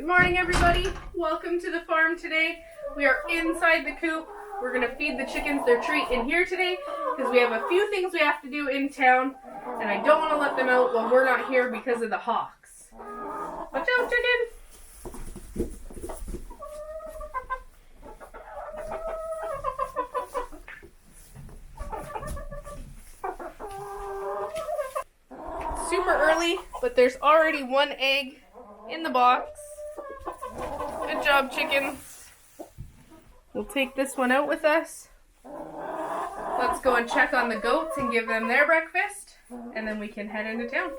Good morning, everybody. Welcome to the farm today. We are inside the coop. We're going to feed the chickens their treat in here today because we have a few things we have to do in town, and I don't want to let them out while we're not here because of the hawks. Watch out, chicken! Super early, but there's already one egg in the box. Good job, chickens. We'll take this one out with us. Let's go and check on the goats and give them their breakfast, and then we can head into town.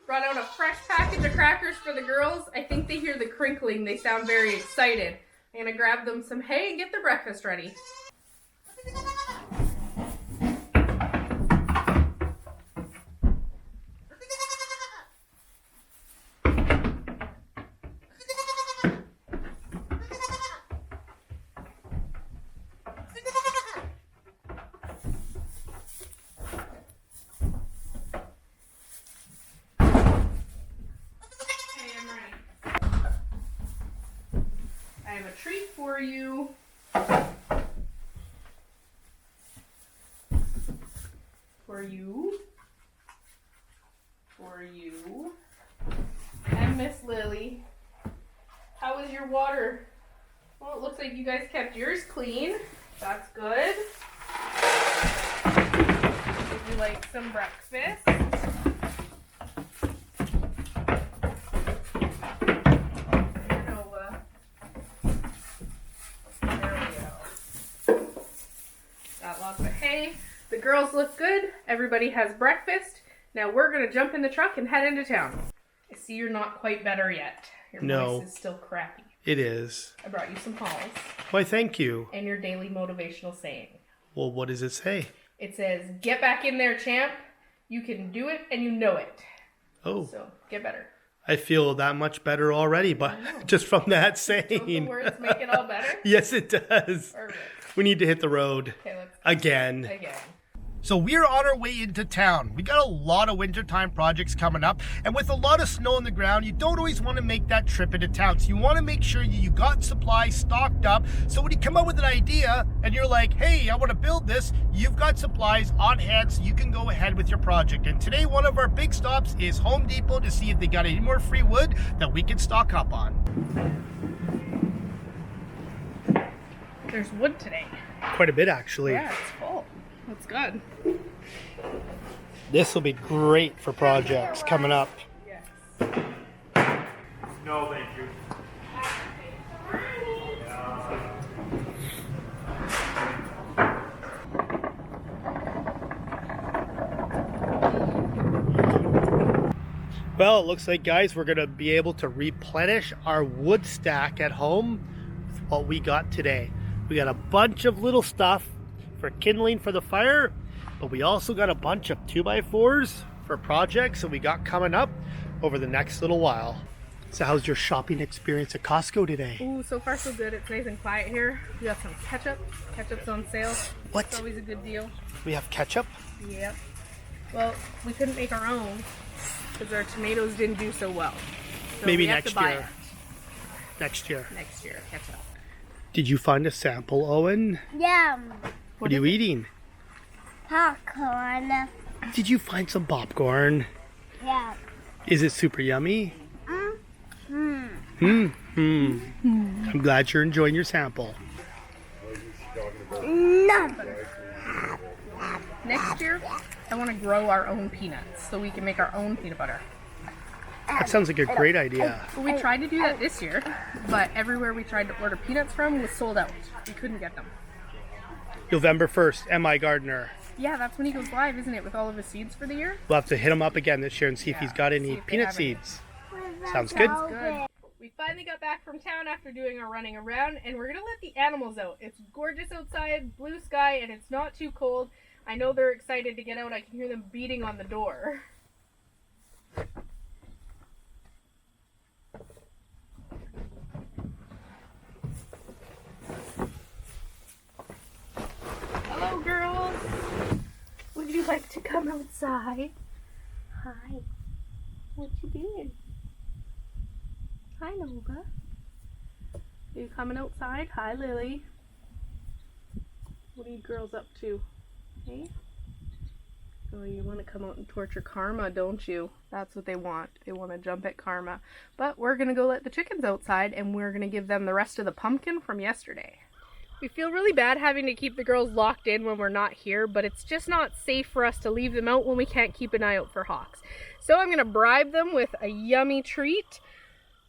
Brought out a fresh package of crackers for the girls. I think they hear the crinkling. They sound very excited. I'm gonna grab them some hay and get their breakfast ready. I have a treat for you. For you. And Miss Lily. How was your water? Well, it looks like you guys kept yours clean. That's good. Would you like some breakfast? Lots of hay. The girls look good. Everybody has breakfast. Now we're going to jump in the truck and head into town. I see you're not quite better yet. Your voice is still crappy. It is. I brought you some halls. Why, thank you. And your daily motivational saying. Well, what does it say? It says, get back in there, champ. You can do it and you know it. Oh. So, get better. I feel that much better already, but just from that saying. Don't the words make it all better? Yes, it does. Perfect. We need to hit the road. Okay, let's again. So we're on our way into town. We got a lot of wintertime projects coming up, and with a lot of snow on the ground, you don't always want to make that trip into town. So you want to make sure you got supplies stocked up. So when you come up with an idea and you're like, hey, I want to build this, you've got supplies on hand so you can go ahead with your project. And today, one of our big stops is Home Depot to see if they got any more free wood that we can stock up on. There's wood today. Quite a bit, actually. Yeah, it's full. That's good. This will be great for projects coming up. Yes. No, thank you. Well, it looks like, guys, we're going to be able to replenish our wood stack at home with what we got today. We got a bunch of little stuff for kindling for the fire, but we also got a bunch of 2x4s for projects that we got coming up over the next little while. So how's your shopping experience at Costco today? Ooh, so far so good. It's nice and quiet here. We got some ketchup. Ketchup's on sale. What? It's always a good deal. We have ketchup? Yep. Well, we couldn't make our own because our tomatoes didn't do so well. So Maybe we have next to buy year. it. Next year. Next year, ketchup. Did you find a sample, Owen? Yum. What are you eating? Popcorn. Did you find some popcorn? Yeah. Is it super yummy? Mm-hmm. I'm glad you're enjoying your sample. No. Next year, I want to grow our own peanuts so we can make our own peanut butter. That sounds like a great idea. Well, we tried to do that this year, but everywhere we tried to order peanuts from was sold out. We couldn't get them. November 1st, M.I. Gardner. Yeah, that's when he goes live, isn't it, with all of his seeds for the year? We'll have to hit him up again this year and see if he's got see any if they peanut have any. seeds. Sounds good. Good. We finally got back from town after doing our running around, and we're going to let the animals out. It's gorgeous outside, blue sky, and it's not too cold. I know they're excited to get out. I can hear them beating on the door. Hello, girls. Would you like to come outside? Hi. What you doing? Hi, Nova. Are you coming outside? Hi, Lily. What are you girls up to? Hey? Oh, you want to come out and torture Karma, don't you? That's what they want. They want to jump at Karma. But we're going to go let the chickens outside, and we're going to give them the rest of the pumpkin from yesterday. We feel really bad having to keep the girls locked in when we're not here, but it's just not safe for us to leave them out when we can't keep an eye out for hawks. So I'm going to bribe them with a yummy treat,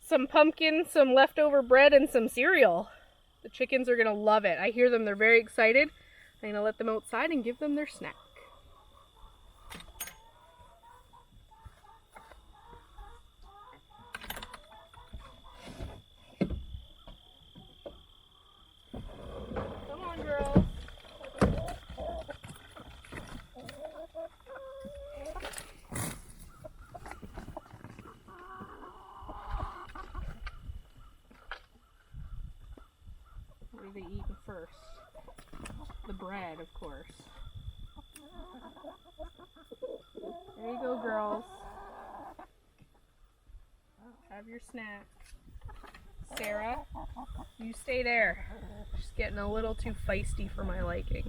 some pumpkin, some leftover bread, and some cereal. The chickens are going to love it. I hear them. They're very excited. I'm going to let them outside and give them their snack. Come on, girls. What are they eating first? The bread, of course. There you go, girls. Have your snack. Sarah, you stay there. She's getting a little too feisty for my liking.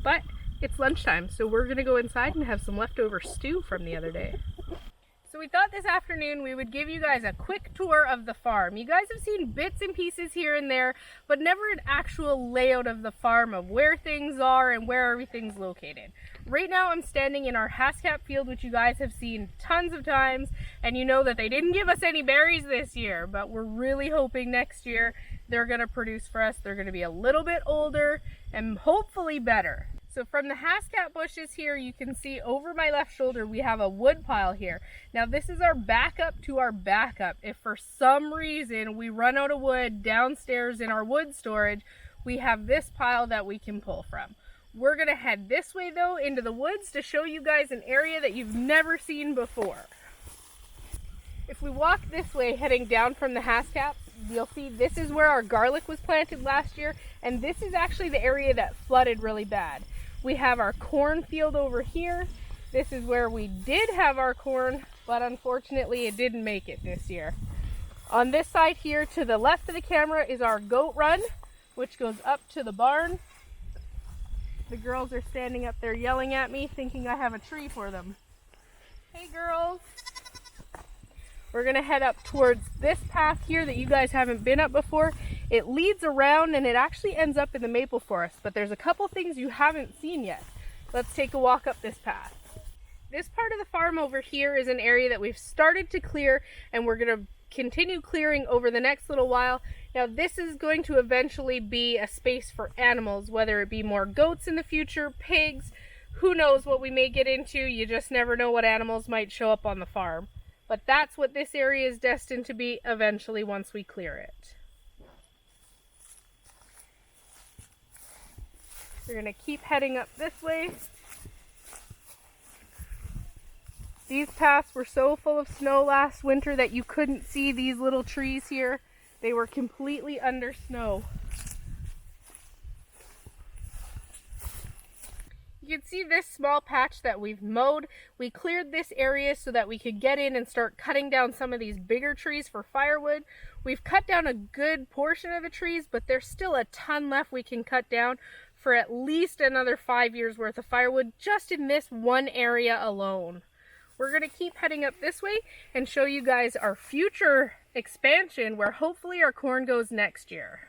But it's lunchtime, so we're gonna go inside and have some leftover stew from the other day. So we thought this afternoon we would give you guys a quick tour of the farm. You guys have seen bits and pieces here and there, but never an actual layout of the farm of where things are and where everything's located. Right now I'm standing in our Haskap field, which you guys have seen tons of times, and you know that they didn't give us any berries this year, but we're really hoping next year they're gonna produce for us. They're gonna be a little bit older and hopefully better. So from the Haskap bushes here, you can see over my left shoulder, we have a wood pile here. Now this is our backup to our backup. If for some reason we run out of wood downstairs in our wood storage, we have this pile that we can pull from. We're gonna head this way though, into the woods, to show you guys an area that you've never seen before. If we walk this way, heading down from the Haskap, you'll see this is where our garlic was planted last year, and this is actually the area that flooded really bad. We have our cornfield over here. This is where we did have our corn, but unfortunately it didn't make it this year. On this side here to the left of the camera is our goat run, which goes up to the barn. The girls are standing up there yelling at me, thinking I have a tree for them. Hey girls! We're gonna head up towards this path here that you guys haven't been up before. It leads around and it actually ends up in the maple forest, but there's a couple things you haven't seen yet. Let's take a walk up this path. This part of the farm over here is an area that we've started to clear, and we're gonna continue clearing over the next little while. Now this is going to eventually be a space for animals, whether it be more goats in the future, pigs, who knows what we may get into. You just never know what animals might show up on the farm. But that's what this area is destined to be eventually once we clear it. We're gonna keep heading up this way. These paths were so full of snow last winter that you couldn't see these little trees here. They were completely under snow. You can see this small patch that we've mowed. We cleared this area so that we could get in and start cutting down some of these bigger trees for firewood. We've cut down a good portion of the trees, but there's still a ton left we can cut down for at least another 5 years worth of firewood just in this one area alone. We're gonna keep heading up this way and show you guys our future expansion where hopefully our corn goes next year.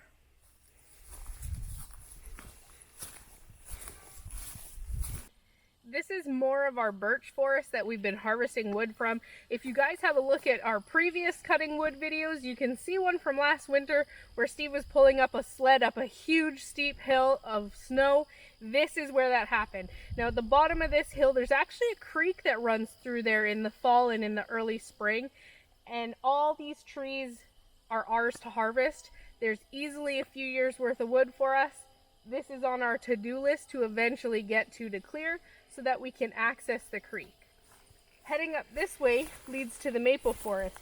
This is more of our birch forest that we've been harvesting wood from. If you guys have a look at our previous cutting wood videos, you can see one from last winter where Steve was pulling up a sled up a huge steep hill of snow. This is where that happened. Now at the bottom of this hill, there's actually a creek that runs through there in the fall and in the early spring. And all these trees are ours to harvest. There's easily a few years worth of wood for us. This is on our to-do list to eventually get to clear, so that we can access the creek. Heading up this way leads to the maple forest.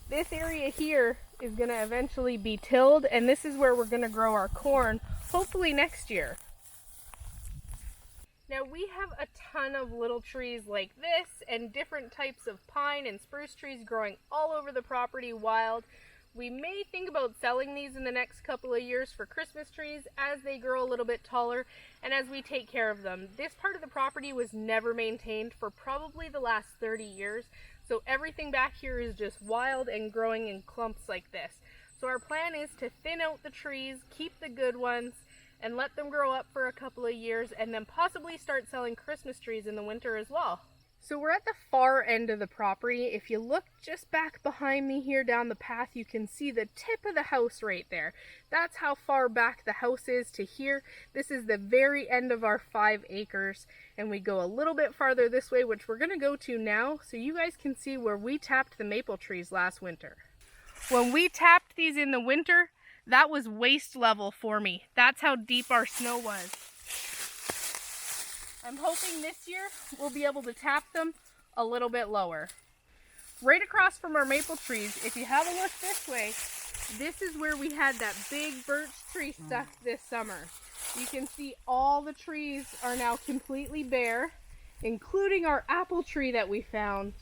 This area here is going to eventually be tilled, and this is where we're going to grow our corn, hopefully next year. Now we have a ton of little trees like this and different types of pine and spruce trees growing all over the property wild. We may think about selling these in the next couple of years for Christmas trees as they grow a little bit taller and as we take care of them. This part of the property was never maintained for probably the last 30 years, so everything back here is just wild and growing in clumps like this. So our plan is to thin out the trees, keep the good ones, and let them grow up for a couple of years and then possibly start selling Christmas trees in the winter as well. So we're at the far end of the property. If you look just back behind me here down the path, you can see the tip of the house right there. That's how far back the house is to here. This is the very end of our 5 acres, and we go a little bit farther this way, which we're gonna go to now, so you guys can see where we tapped the maple trees last winter. When we tapped these in the winter, that was waist level for me. That's how deep our snow was. I'm hoping this year we'll be able to tap them a little bit lower. Right across from our maple trees, if you have a look this way, this is where we had that big birch tree stuck this summer. You can see all the trees are now completely bare, including our apple tree that we found.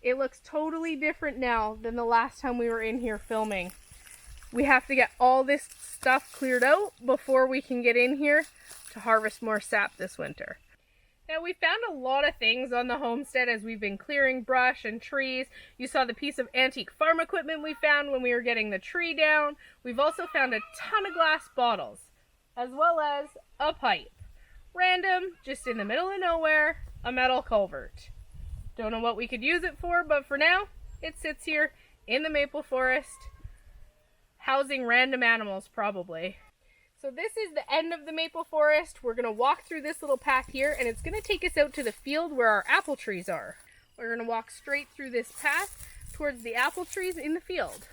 It looks totally different now than the last time we were in here filming. We have to get all this stuff cleared out before we can get in here to harvest more sap this winter. Now we found a lot of things on the homestead as we've been clearing brush and trees. You saw the piece of antique farm equipment we found when we were getting the tree down. We've also found a ton of glass bottles, as well as a pipe. Random, just in the middle of nowhere, a metal culvert. Don't know what we could use it for, but for now, it sits here in the maple forest, housing random animals probably. So this is the end of the maple forest. We're gonna walk through this little path here, and it's gonna take us out to the field where our apple trees are. We're gonna walk straight through this path towards the apple trees in the field.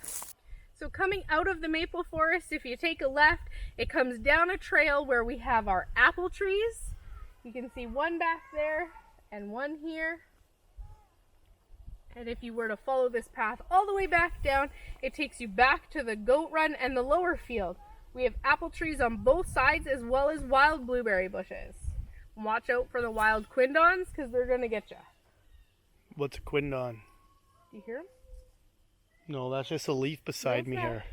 So coming out of the maple forest, if you take a left, it comes down a trail where we have our apple trees. You can see one back there and one here. And if you were to follow this path all the way back down, it takes you back to the goat run and the lower field. We have apple trees on both sides as well as wild blueberry bushes. Watch out for the wild quindons because they're going to get you. What's a quindon? Do you hear them? No, that's just a leaf beside me here.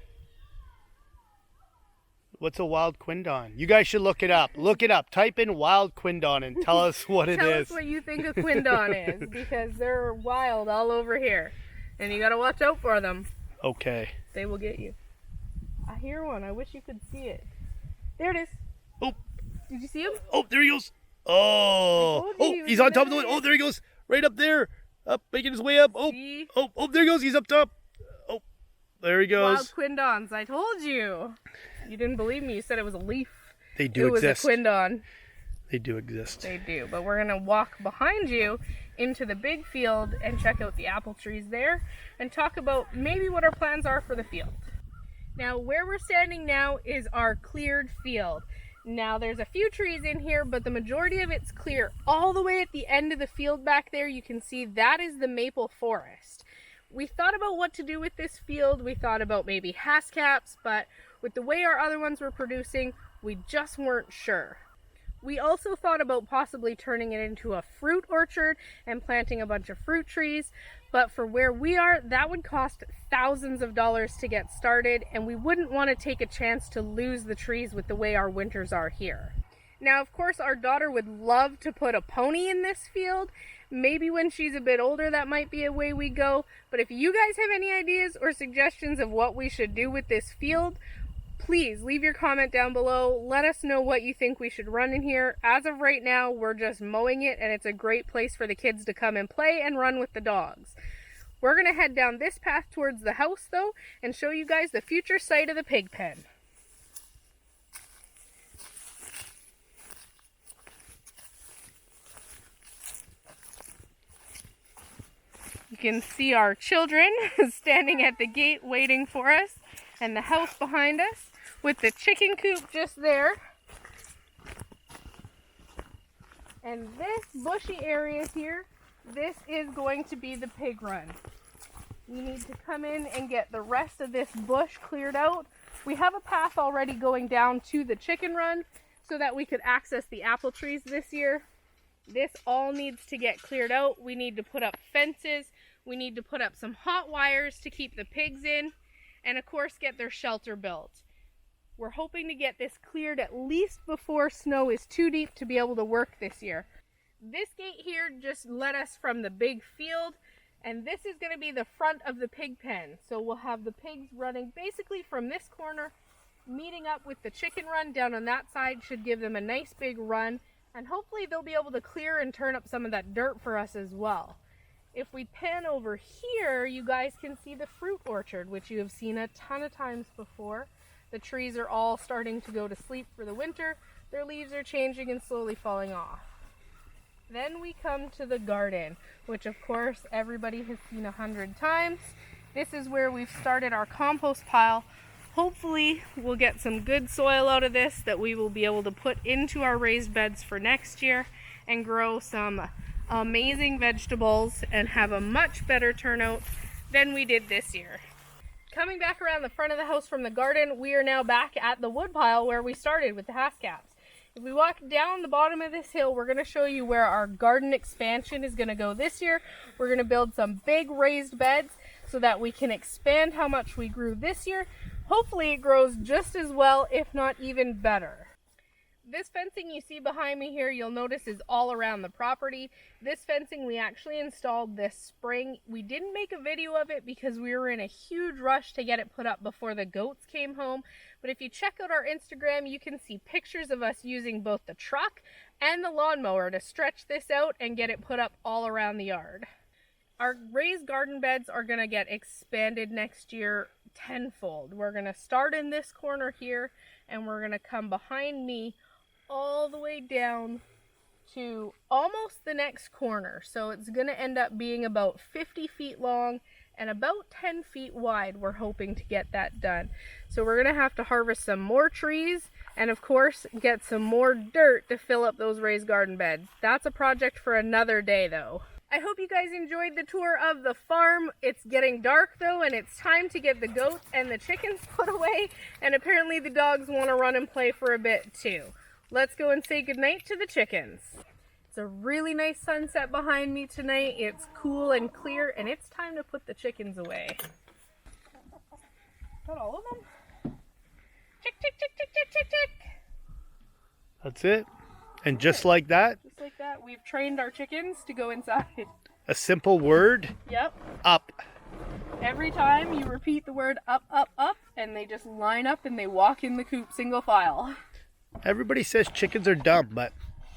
What's a wild quindon? You guys should look it up. Look it up. Type in wild quindon and tell us what it is. Tell us what you think a quindon is, because they're wild all over here. And you got to watch out for them. Okay. They will get you. I hear one. I wish you could see it. There it is. Oh. Did you see him? Oh, there he goes. Oh. Oh, he's on top of the one. Oh, there he goes. Right up there. Up, making his way up. Oh. See? Oh, there he goes. He's up top. Oh, there he goes. Wild quindons. I told you. You didn't believe me. You said it was a leaf. They do exist. It was a quindon. They do exist. They do. But we're going to walk behind you into the big field and check out the apple trees there and talk about maybe what our plans are for the field. Now, where we're standing now is our cleared field. Now, there's a few trees in here, but the majority of it's clear. All the way at the end of the field back there, you can see that is the maple forest. We thought about what to do with this field. We thought about maybe hascaps, but with the way our other ones were producing, we just weren't sure. We also thought about possibly turning it into a fruit orchard and planting a bunch of fruit trees, but for where we are, that would cost thousands of dollars to get started, and we wouldn't want to take a chance to lose the trees with the way our winters are here. Now, of course, our daughter would love to put a pony in this field. Maybe when she's a bit older, that might be a way we go. But if you guys have any ideas or suggestions of what we should do with this field, please leave your comment down below. Let us know what you think we should run in here. As of right now, we're just mowing it, and it's a great place for the kids to come and play and run with the dogs. We're going to head down this path towards the house, though, and show you guys the future site of the pig pen. You can see our children standing at the gate waiting for us, and the house behind us with the chicken coop just there. And this bushy area here, this is going to be the pig run. You need to come in and get the rest of this bush cleared out. We have a path already going down to the chicken run so that we could access the apple trees this year. This all needs to get cleared out. We need to put up fences. We need to put up some hot wires to keep the pigs in. and of course get their shelter built. We're hoping to get this cleared at least before snow is too deep to be able to work this year. This gate here just led us from the big field, and this is going to be the front of the pig pen. So we'll have the pigs running basically from this corner, meeting up with the chicken run down on that side. Should give them a nice big run, and hopefully they'll be able to clear and turn up some of that dirt for us as well. If we pan over here, you guys can see the fruit orchard, which you have seen a ton of times before. The trees are all starting to go to sleep for the winter. Their leaves are changing and slowly falling off. Then we come to the garden, which of course everybody has seen 100 times. This is where we've started our compost pile. Hopefully we'll get some good soil out of this that we will be able to put into our raised beds for next year and grow some amazing vegetables and have a much better turnout than we did this year. Coming back around the front of the house from the garden, we are now back at the wood pile where we started with the half-caps. If we walk down the bottom of this hill, we're going to show you where our garden expansion is going to go this year. We're going to build some big raised beds so that we can expand how much we grew this year. Hopefully it grows just as well, if not even better. This fencing you see behind me here, you'll notice is all around the property. This fencing we actually installed this spring. We didn't make a video of it because we were in a huge rush to get it put up before the goats came home. But if you check out our Instagram, you can see pictures of us using both the truck and the lawnmower to stretch this out and get it put up all around the yard. Our raised garden beds are going to get expanded next year tenfold. We're going to start in this corner here, and we're going to come behind me all the way down to almost the next corner. So it's going to end up being about 50 feet long and about 10 feet wide. We're hoping to get that done. So we're going to have to harvest some more trees and of course get some more dirt to fill up those raised garden beds. That's a project for another day though. I hope you guys enjoyed the tour of the farm. It's getting dark though, and it's time to get the goats and the chickens put away, and apparently the dogs want to run and play for a bit too. Let's go and say goodnight to the chickens. It's a really nice sunset behind me tonight. It's cool and clear, and it's time to put the chickens away. Got all of them? Chick, chick, chick, chick, chick, chick, chick. That's it. And just like that? Just like that, we've trained our chickens to go inside. A simple word? Yep. Up. Every time you repeat the word up, up, up, and they just line up and they walk in the coop single file. Everybody says chickens are dumb, but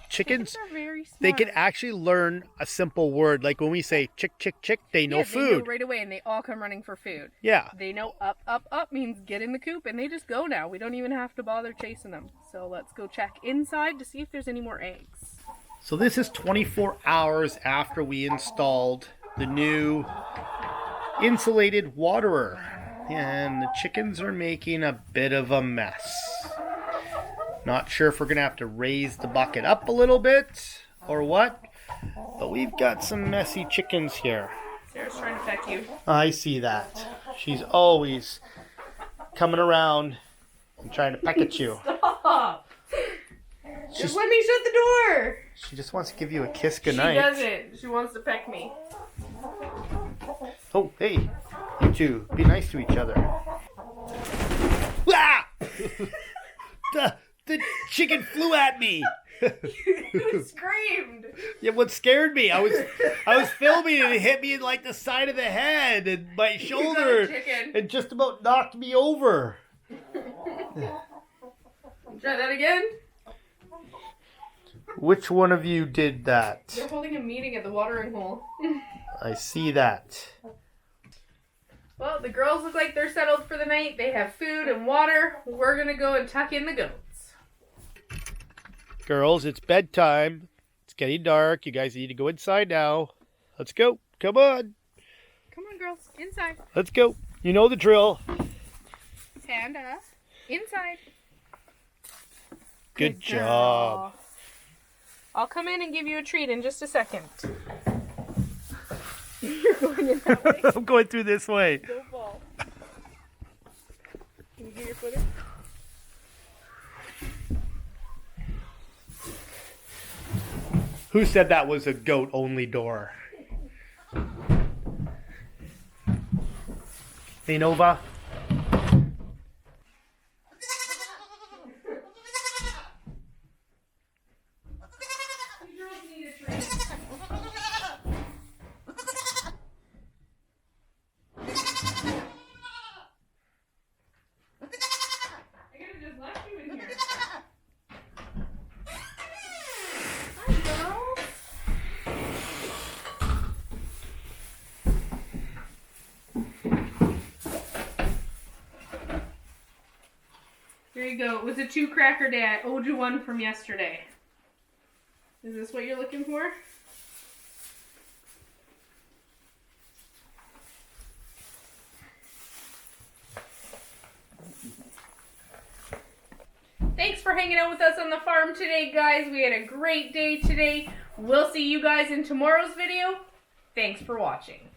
chickens are very smart. They can actually learn a simple word. Like when we say chick, chick, chick, they know food. They know right away, and they all come running for food. Yeah. They know up, up, up means get in the coop, and they just go now. We don't even have to bother chasing them. So let's go check inside to see if there's any more eggs. So this is 24 hours after we installed the new insulated waterer. And the chickens are making a bit of a mess. Not sure if we're going to have to raise the bucket up a little bit or what, but we've got some messy chickens here. Sarah's trying to peck you. I see that. She's always coming around and trying to peck at you. Stop! Just let me shut the door! She just wants to give you a kiss goodnight. She doesn't. She wants to peck me. Oh, hey. You two, be nice to each other. Ah! The chicken flew at me. You screamed. Yeah, what scared me? I was filming and it hit me in like the side of the head and my shoulder and just about knocked me over. Try that again. Which one of you did that? They're holding a meeting at the watering hole. I see that. Well, the girls look like they're settled for the night. They have food and water. We're going to go and tuck in the goats. Girls, it's bedtime. It's getting dark. You guys need to go inside now. Let's go. Come on. Come on, girls. Inside. Let's go. You know the drill. Panda. Inside. Good job. I'll come in and give you a treat in just a second. You're going in that way. I'm going through this way. Don't fall. Can you get your foot in? Who said that was a goat-only door? Hey, Nova. you go. It was a 2 cracker day. I owed you one from yesterday. Is this what you're looking for? Thanks for hanging out with us on the farm today, guys. We had a great day today. We'll see you guys in tomorrow's video. Thanks for watching.